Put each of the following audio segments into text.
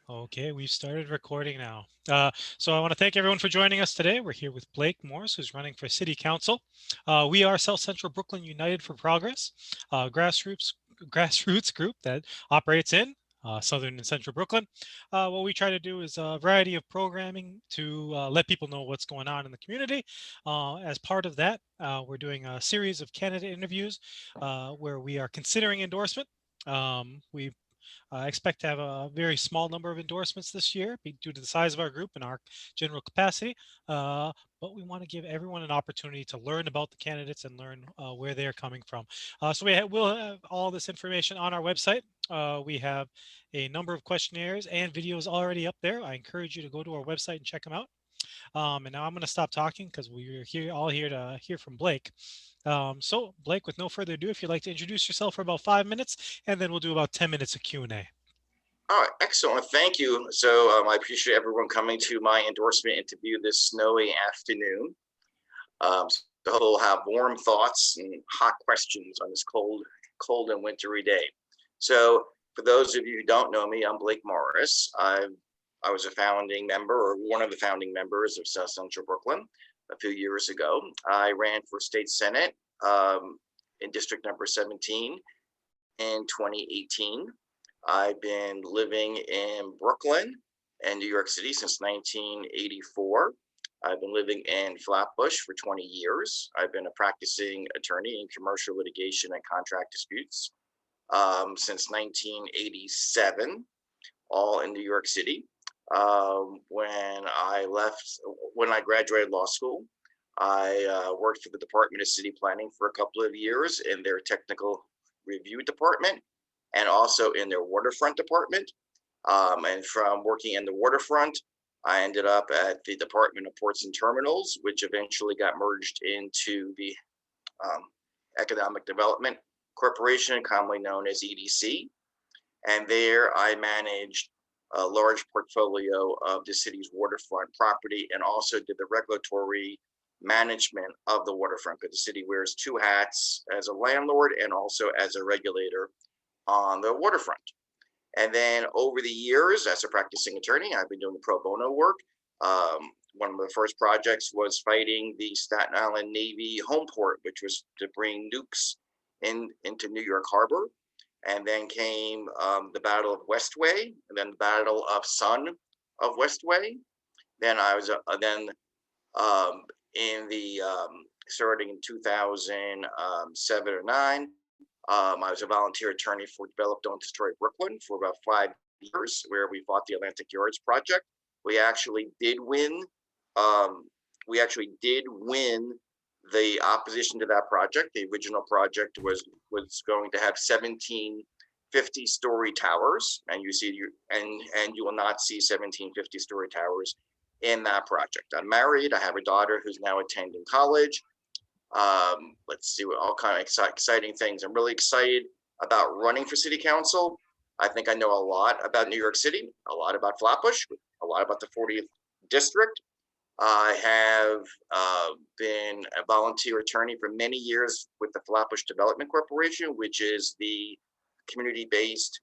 Okay, we've started recording now. So I want to thank everyone for joining us today. We're here with Blake Morris, who's running for City Council. We are South Central Brooklyn United for Progress, grassroots group that operates in Southern and Central Brooklyn. What we try to do is a variety of programming to let people know what's going on in the community. As part of that, we're doing a series of candidate interviews where we are considering endorsement. We expect to have a very small number of endorsements this year due to the size of our group and our general capacity. But we want to give everyone an opportunity to learn about the candidates and learn where they're coming from. So we'll have all this information on our website. We have a number of questionnaires and videos already up there. I encourage you to go to our website and check them out. And now I'm going to stop talking because we're all here to hear from Blake. So Blake, with no further ado, if you'd like to introduce yourself for about 5 minutes, and then we'll do about 10 minutes of Q&A. All right, excellent. Thank you. So I appreciate everyone coming to my endorsement interview this snowy afternoon. So we'll have warm thoughts and hot questions on this cold and wintry day. So for those of you who don't know me, I'm Blake Morris. I was a founding member, or one of the founding members of South Central Brooklyn a few years ago. I ran for state senate in district number 17 in 2018. I've been living in Brooklyn and New York City since 1984. I've been living in Flatbush for 20 years. I've been a practicing attorney in commercial litigation and contract disputes since 1987, all in New York City. When I graduated law school, I worked for the Department of City Planning for a couple of years in their technical review department and also in their waterfront department. And from working in the waterfront, I ended up at the Department of Ports and Terminals, which eventually got merged into the Economic Development Corporation, commonly known as EDC. And there I managed a large portfolio of the city's waterfront property and also did the regulatory management of the waterfront, because the city wears two hats as a landlord and also as a regulator on the waterfront. And then over the years, as a practicing attorney, I've been doing pro bono work. One of the first projects was fighting the Staten Island Navy home port, which was to bring nukes into New York Harbor. And then came the Battle of Westway, and then the Battle of Son of Westway. Then I was starting in 2007 or 9. I was a volunteer attorney for Develop, Don't Destroy Brooklyn for about 5 years, where we fought the Atlantic Yards project. We actually did win. The opposition to that project. The original project was going to have 17 50-story towers, and you will not see 17 50-story towers in that project. I'm married. I have a daughter who's now attending college. Let's see what all kind of exciting things. I'm really excited about running for city council. I think I know a lot about New York City, a lot about Flatbush, a lot about the 40th district. I have been a volunteer attorney for many years with the Flatbush Development Corporation, which is the community-based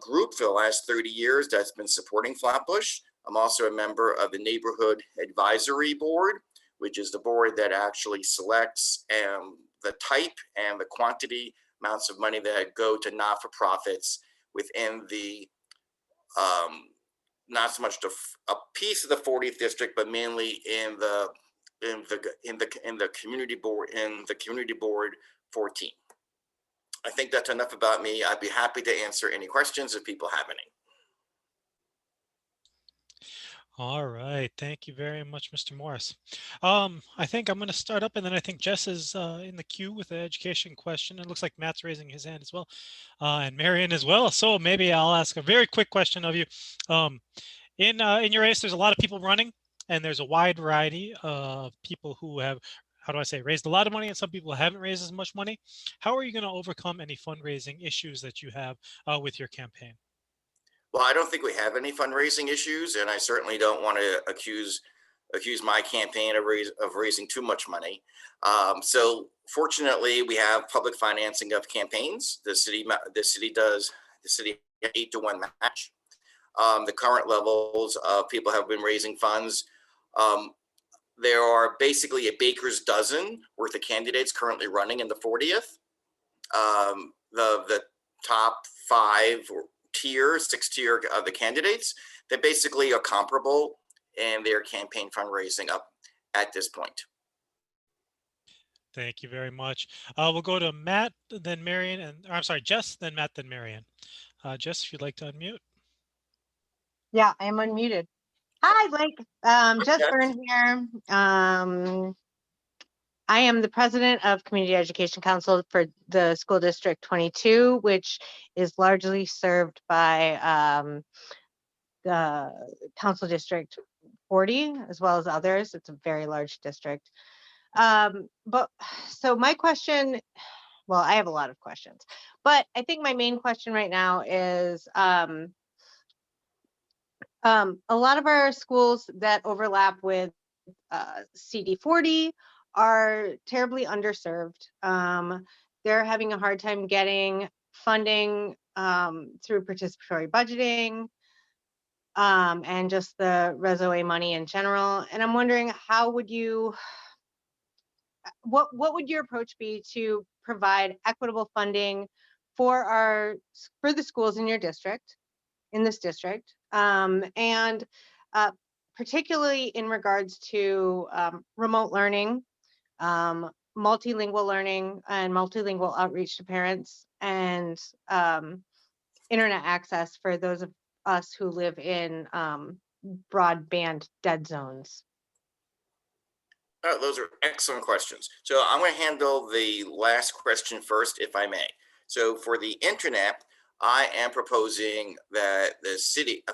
group for the last 30 years that's been supporting Flatbush. I'm also a member of the Neighborhood Advisory Board, which is the board that actually selects the type and the quantity amounts of money that go to not-for-profits within the not so much a piece of the 40th district, but mainly in the community board 14. I think that's enough about me. I'd be happy to answer any questions if people have any. All right. Thank you very much, Mr. Morris. I think I'm going to start up, and then I think Jess is in the queue with the education question. It looks like Matt's raising his hand as well, and Marion as well. So maybe I'll ask a very quick question of you. In your race, there's a lot of people running, and there's a wide variety of people who have, how do I say, raised a lot of money, and some people haven't raised as much money. How are you going to overcome any fundraising issues that you have with your campaign? Well, I don't think we have any fundraising issues, and I certainly don't want to accuse my campaign of raising too much money. So fortunately, we have public financing of campaigns. The city the city 8-to-1 match. The current levels of people have been raising funds. There are basically a baker's dozen worth of candidates currently running in the 40th. The top 6 tier of the candidates that basically are comparable in their campaign fundraising up at this point. Thank you very much. We'll go to Matt, then Marion, and I'm sorry, Jess, then Matt, then Marion. Jess, if you'd like to unmute. Yeah, I am unmuted. Hi, Blake. Jess Byrne here. I am the president of Community Education Council for the School District 22, which is largely served by the Council District 40, as well as others. It's a very large district. But so my question, well, I have a lot of questions, but I think my main question right now is, a lot of our schools that overlap with CD40 are terribly underserved. They're having a hard time getting funding through participatory budgeting and just the RESO-A money in general. And I'm wondering, how would you, what would your approach be to provide equitable funding for the schools in your district, in this district, and particularly in regards to remote learning, multilingual learning, and multilingual outreach to parents, and internet access for those of us who live in broadband dead zones? Oh, those are excellent questions. So I'm going to handle the last question first, if I may. So for the internet, I am proposing that the city,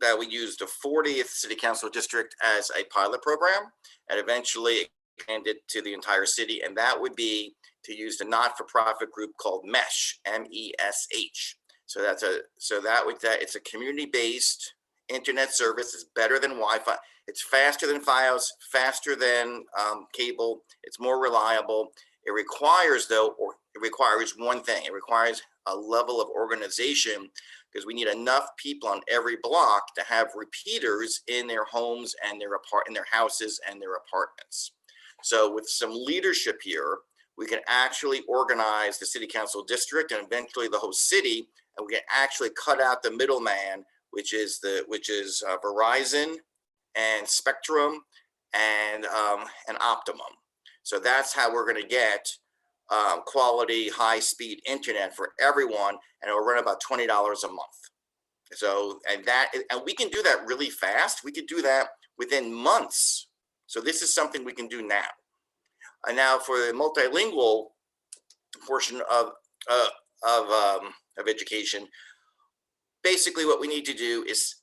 that we use the 40th City Council District as a pilot program and eventually expand it to the entire city. And that would be to use the not-for-profit group called MESH, M-E-S-H. So it's a community-based internet service. It's better than Wi-Fi. It's faster than Fios, faster than cable. It's more reliable. It requires one thing. It requires a level of organization, because we need enough people on every block to have repeaters in their homes and in their houses and their apartments. So with some leadership here, we can actually organize the city council district and eventually the whole city, and we can actually cut out the middleman, which is Verizon and Spectrum and Optimum. So that's how we're going to get quality, high-speed internet for everyone, and it'll run about $20 a month. So, and we can do that really fast. We could do that within months. So this is something we can do now. And now for the multilingual portion of education, basically what we need to do is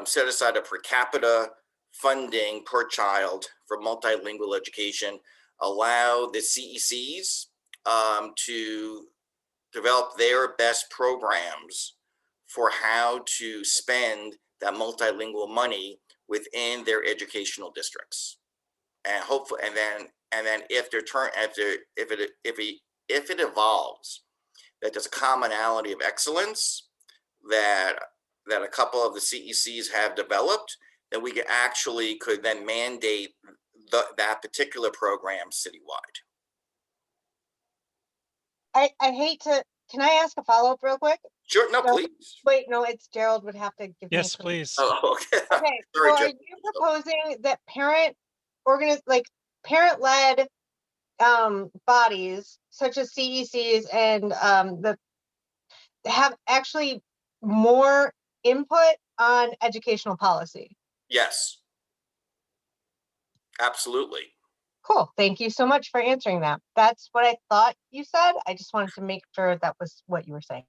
set aside a per capita funding per child for multilingual education, allow the CECs to develop their best programs for how to spend that multilingual money within their educational districts, and hopefully, and then if it evolves that there's a commonality of excellence that a couple of the CECs have developed, then we could then mandate that particular program citywide. I hate to, can I ask a follow-up real quick? Sure, no, please. Wait, no, it's Gerald would have to give me. Yes, please. Oh, okay. Okay, Sorry, so are you proposing that parent-led bodies such as CECs and have actually more input on educational policy? Yes, absolutely. Cool. Thank you so much for answering that. That's what I thought you said. I just wanted to make sure that was what you were saying.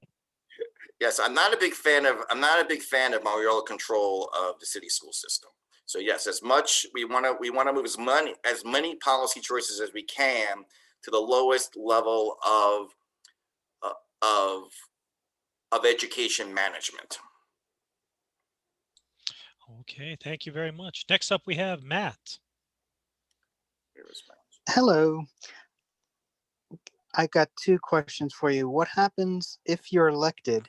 Yes, I'm not a big fan of mayoral control of the city school system. So yes, as much we want to move as many policy choices as we can to the lowest level of education management. Okay, thank you very much. Next up, we have Matt. Hello. I got two questions for you. What happens if you're elected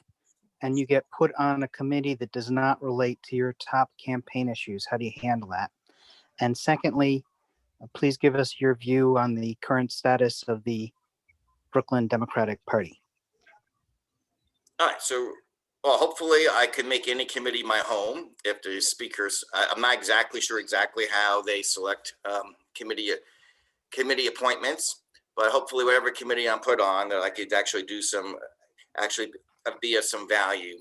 and you get put on a committee that does not relate to your top campaign issues? How do you handle that? And secondly, please give us your view on the current status of the Brooklyn Democratic Party. All right, so well, hopefully I can make any committee my home if the speakers. I'm not exactly sure how they select committee appointments, but hopefully whatever committee I'm put on, that I could actually do be of some value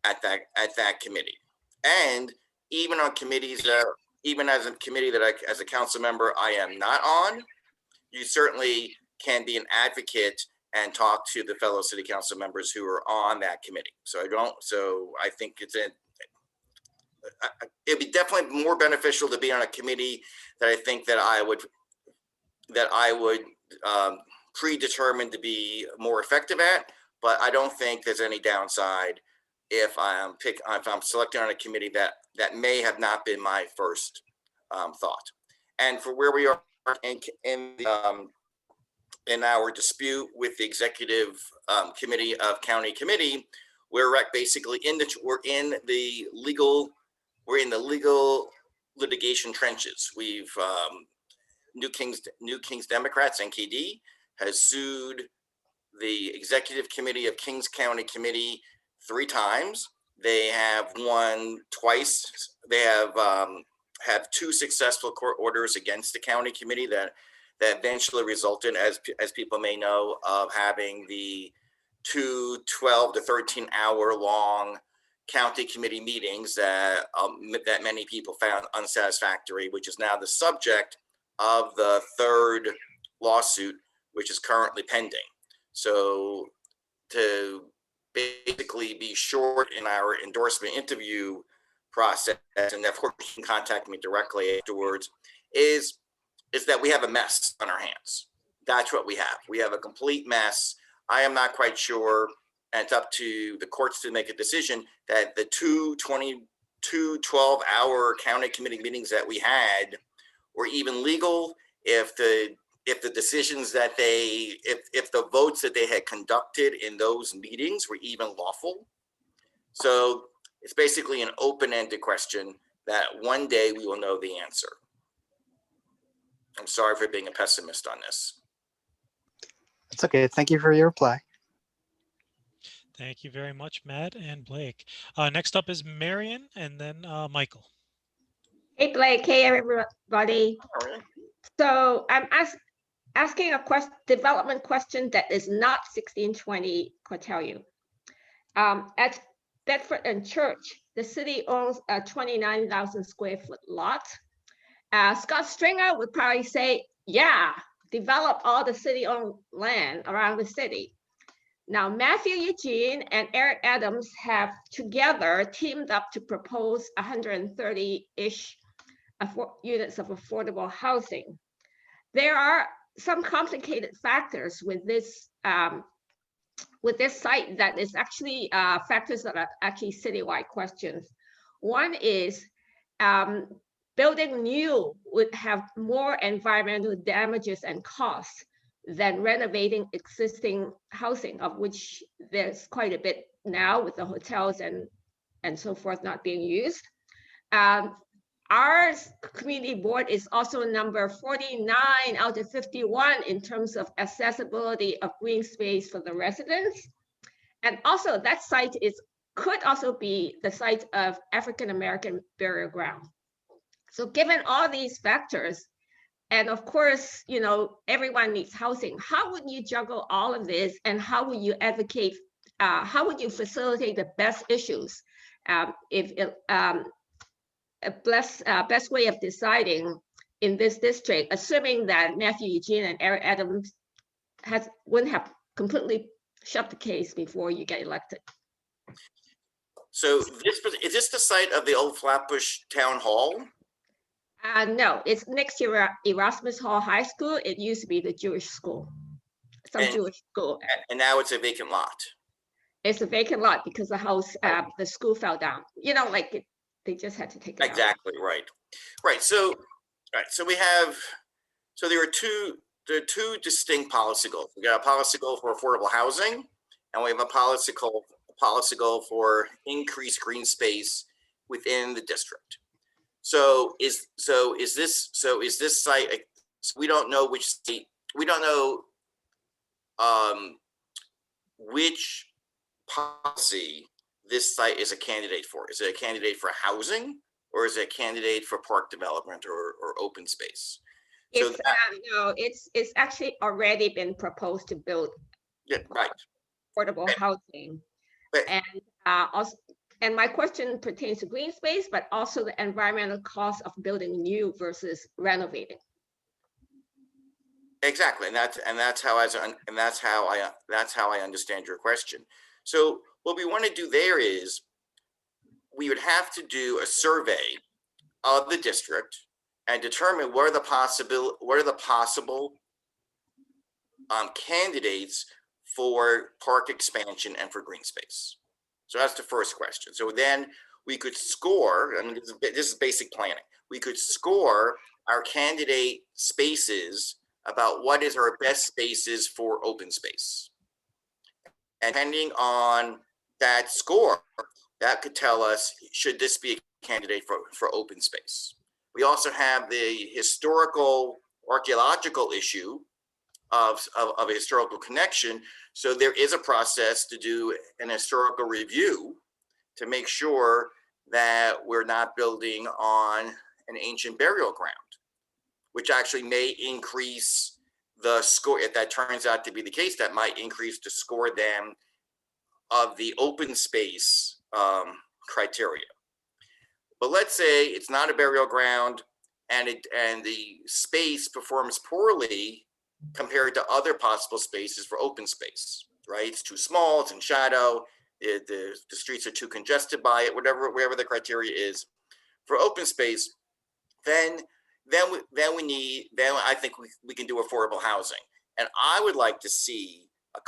at that committee. And even on committees even as a committee that as a council member I am not on, you certainly can be an advocate and talk to the fellow city council members who are on that committee. So I think it'd be definitely more beneficial to be on a committee that I think that I would predetermine to be more effective at, but I don't think there's any downside if I'm selected on a committee that may have not been my first thought. And for where we are in our dispute with the executive committee of county committee, we're basically in the legal litigation trenches. We've New Kings Democrats, NKD, has sued the executive committee of Kings County Committee 3 times. They have won twice. They have 2 successful court orders against the county committee that eventually resulted, as people may know, of having the 2 12 to 13 hour long county committee meetings that many people found unsatisfactory, which is now the subject of the 3rd lawsuit, which is currently pending. So to basically be short in our endorsement interview process, and of course you can contact me directly afterwards, is that we have a mess on our hands. That's what we have. We have a complete mess. I am not quite sure, and it's up to the courts to make a decision, that the 2 12-hour county committee meetings that we had were even legal, if the decisions that if the votes that they had conducted in those meetings were even lawful. So it's basically an open-ended question that one day we will know the answer. I'm sorry for being a pessimist on this. It's okay. Thank you for your reply. Thank you very much, Matt and Blake. Next up is Marion, and then Michael. Hey, Blake. Hey, everybody. All right. So I'm asking a development question that is not 1620 Cortelyou. At Bedford and Church, the city owns a 29,000 square foot lot. Scott Stringer would probably say, yeah, develop all the city-owned land around the city. Now, Matthew Eugene and Eric Adams have together teamed up to propose 130-ish units of affordable housing. There are some complicated factors with this site that is actually factors that are actually citywide questions. One is building new would have more environmental damages and costs than renovating existing housing, of which there's quite a bit now with the hotels and so forth not being used. Our community board is also number 49 out of 51 in terms of accessibility of green space for the residents. And also that site could also be the site of African-American burial ground. So given all these factors, and of course, you know, everyone needs housing, how would you juggle all of this, and how would you advocate, how would you facilitate the best issues? Best way of deciding in this district, assuming that Matthew Eugene and Eric Adams wouldn't have completely shut the case before you get elected. So is this the site of the old Flatbush Town Hall? No, it's next to Erasmus Hall High School. It used to be the Jewish school, Jewish school. And now it's a vacant lot. It's a vacant lot because the house, the school fell down. You know, like they just had to take it exactly out. Right. So we have, so there are two distinct policy goals. We got a policy goal for affordable housing, and we have a policy goal policy goal for increased green space within the district. So is this site? We don't know which state. We don't know which policy this site is a candidate for. Is it a candidate for housing, or is it a candidate for park development or open space? So It's no, it's actually already been proposed to build right. affordable housing, But, and also, and my question pertains to green space, but also the environmental cost of building new versus renovating. exactly, and that's how I understand your question. So what we want to do there is we would have to do a survey of the district and determine what are the possible candidates for park expansion and for green space. So that's the first question. So then we could score, I mean, this is basic planning. We could score our candidate spaces about what is our best spaces for open space. And depending on that score, that could tell us, should this be a candidate for open space? We also have the historical archaeological issue of a historical connection. So there is a process to do an historical review to make sure that we're not building on an ancient burial ground, which actually may increase the score. If that turns out to be the case, that might increase the score then of the open space criteria. But let's say it's not a burial ground and the space performs poorly compared to other possible spaces for open space, right? It's too small, it's in shadow, the streets are too congested by it, whatever the criteria is. For open space, then I think we can do affordable housing. And I would like to see a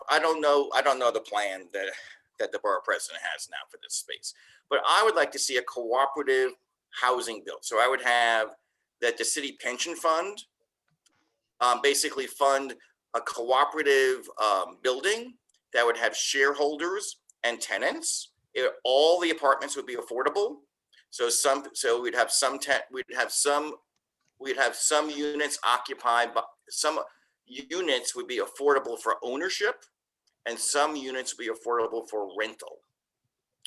I don't know the plan that the borough president has now for this space, but I would like to see a cooperative housing built. So I would have that the city pension fund basically fund a cooperative building that would have shareholders and tenants. All the apartments would be affordable. So we'd have some units occupied, but some units would be affordable for ownership, and some units would be affordable for rental.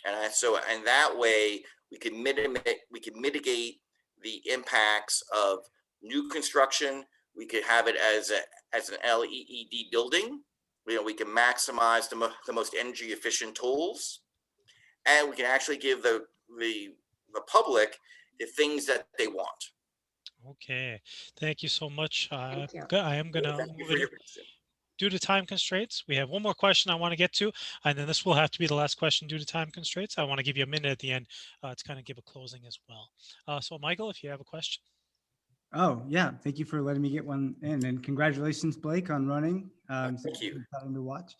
And that way we can mitigate the impacts of new construction. We could have it as an LEED building. We can maximize the most energy efficient tools, and we can actually give the public the things that they want. Okay, thank you so much. Thank you. I am gonna Thank you move for it your question. due to time constraints. We have one more question I want to get to, and then this will have to be the last question due to time constraints. I want to give you a minute at the end to kind of give a closing as well. So Michael, if you have a question. Oh, yeah. Thank you for letting me get one in, and congratulations, Blake, on running. Thank you. Exciting to watch.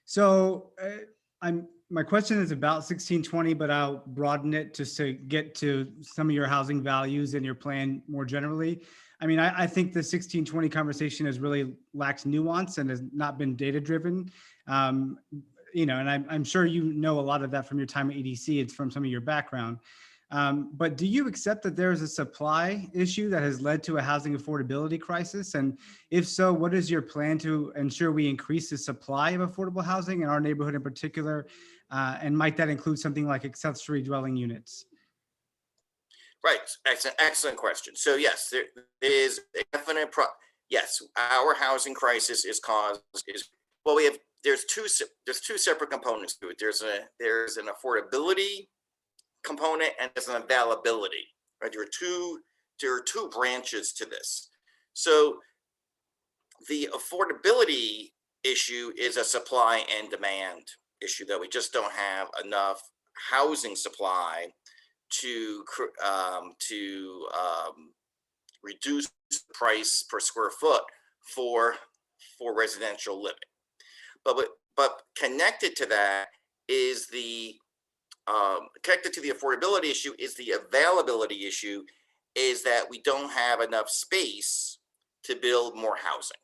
So my question is about 1620, but I'll broaden it just to get to some of your housing values and your plan more generally. I mean, I think the 1620 conversation has really lacked nuance and has not been data driven. And I'm sure you know a lot of that from your time at EDC. It's from some of your background. But do you accept that there is a supply issue that has led to a housing affordability crisis? And if so, what is your plan to ensure we increase the supply of affordable housing in our neighborhood in particular? And might that include something like accessory dwelling units? Right, excellent question. So yes, there is a definite yes, our housing crisis there's two separate components to it. There's an affordability component and there's an availability, right? There are two branches to this. So the affordability issue is a supply and demand issue, that we just don't have enough housing supply to reduce the price per square foot for residential living. But connected to that is connected to the affordability issue is the availability issue, is that we don't have enough space to build more housing.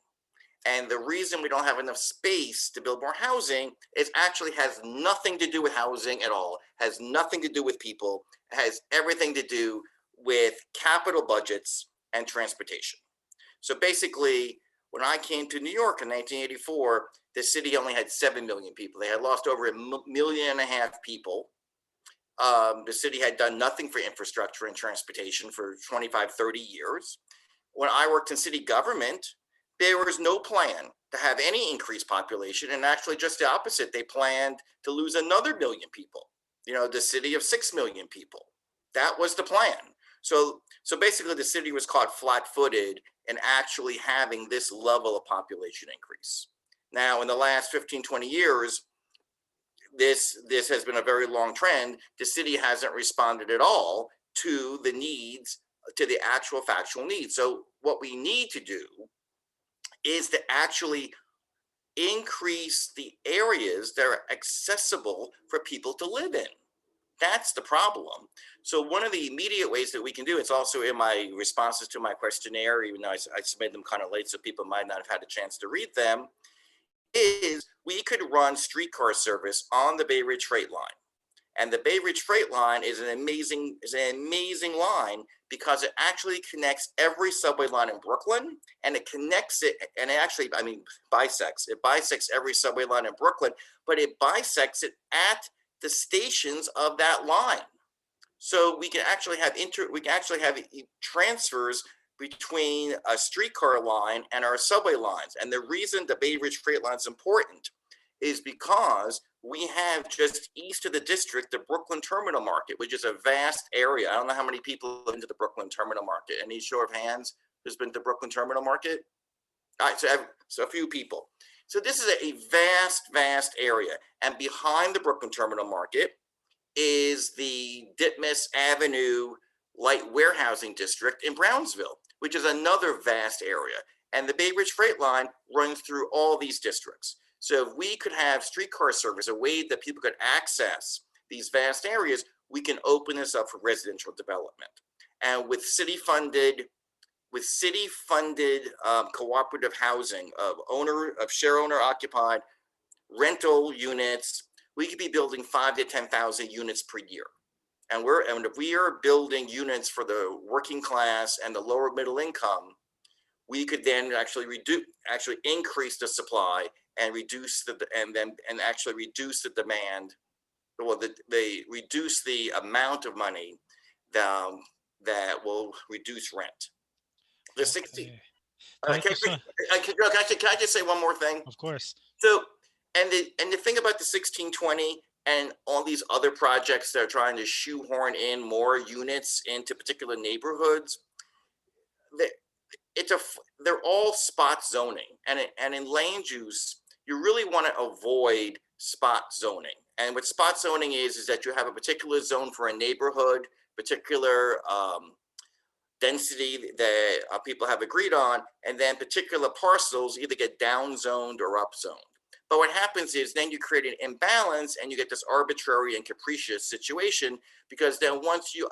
And the reason we don't have enough space to build more housing is actually has nothing to do with housing at all, has nothing to do with people, has everything to do with capital budgets and transportation. So basically, when I came to New York in 1984, the city only had 7 million people. They had lost over 1.5 million people. The city had done nothing for infrastructure and transportation for 25, 30 years. When I worked in city government, there was no plan to have any increased population, and actually just the opposite. They planned to lose another 1 million people, the city of 6 million people. That was the plan. So basically the city was caught flat-footed in actually having this level of population increase. Now, in the last 15, 20 years, this has been a very long trend. The city hasn't responded at all to the needs, to the actual factual needs. So what we need to do is to actually increase the areas that are accessible for people to live in. That's the problem. So one of the immediate ways that we can do, it's also in my responses to my questionnaire, even though I submitted them kind of late, so people might not have had a chance to read them, is we could run streetcar service on the Bay Ridge Freight Line. And the Bay Ridge Freight Line is an amazing line because it actually connects every subway line in Brooklyn, and it connects it, and it actually, bisects. It bisects every subway line in Brooklyn, but it bisects it at the stations of that line. So we can actually have transfers between a streetcar line and our subway lines. And the reason the Bay Ridge Freight Line is important is because we have just east of the district, the Brooklyn Terminal Market, which is a vast area. I don't know how many people have been to the Brooklyn Terminal Market. Any show of hands who's been to the Brooklyn Terminal Market? All right, so a few people. So this is a vast area. And behind the Brooklyn Terminal Market is the Ditmas Avenue Light Warehousing District in Brownsville, which is another vast area. And the Bay Ridge Freight Line runs through all these districts. So if we could have streetcar service, a way that people could access these vast areas, we can open this up for residential development. And with city-funded cooperative housing of share owner occupied rental units, we could be building 5,000 to 10,000 units per year. And if we are building units for the working class and the lower middle income, we could then actually increase the supply and reduce the demand. Well, they reduce the amount of money that will reduce rent. The 60. Okay. Can I just say one more thing? Of course. So, and the thing about the 1620 and all these other projects that are trying to shoehorn in more units into particular neighborhoods, they're all spot zoning, and in land use, you really want to avoid spot zoning. And what spot zoning is that you have a particular zone for a neighborhood, particular density that people have agreed on, and then particular parcels either get downzoned or upzoned. But what happens is then you create an imbalance and you get this arbitrary and capricious situation, because then once you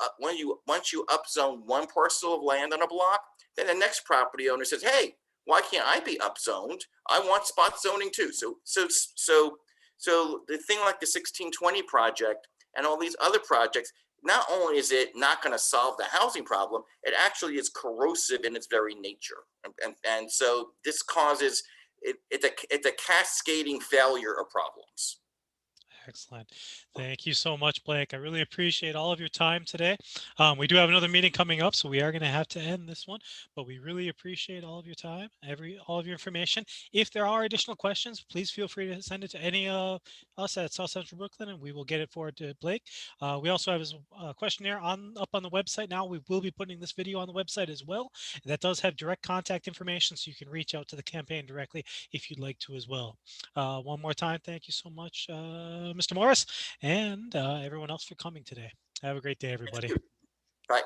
upzone one parcel of land on a block, then the next property owner says, hey, why can't I be upzoned? I want spot zoning too. So the thing like the 1620 project and all these other projects, not only is it not going to solve the housing problem, it actually is corrosive in its very nature. And so this causes, it's a cascading failure of problems. Excellent. Thank you so much, Blake. I really appreciate all of your time today. We do have another meeting coming up, so we are going to have to end this one, but we really appreciate all of your time, all of your information. If there are additional questions, please feel free to send it to any of us at South Central Brooklyn, and we will get it forward to Blake. We also have his questionnaire up on the website now. We will be putting this video on the website as well. That does have direct contact information, so you can reach out to the campaign directly if you'd like to as well. One more time, thank you so much, Mr. Morris, and everyone else for coming today. Have a great day, everybody. Bye.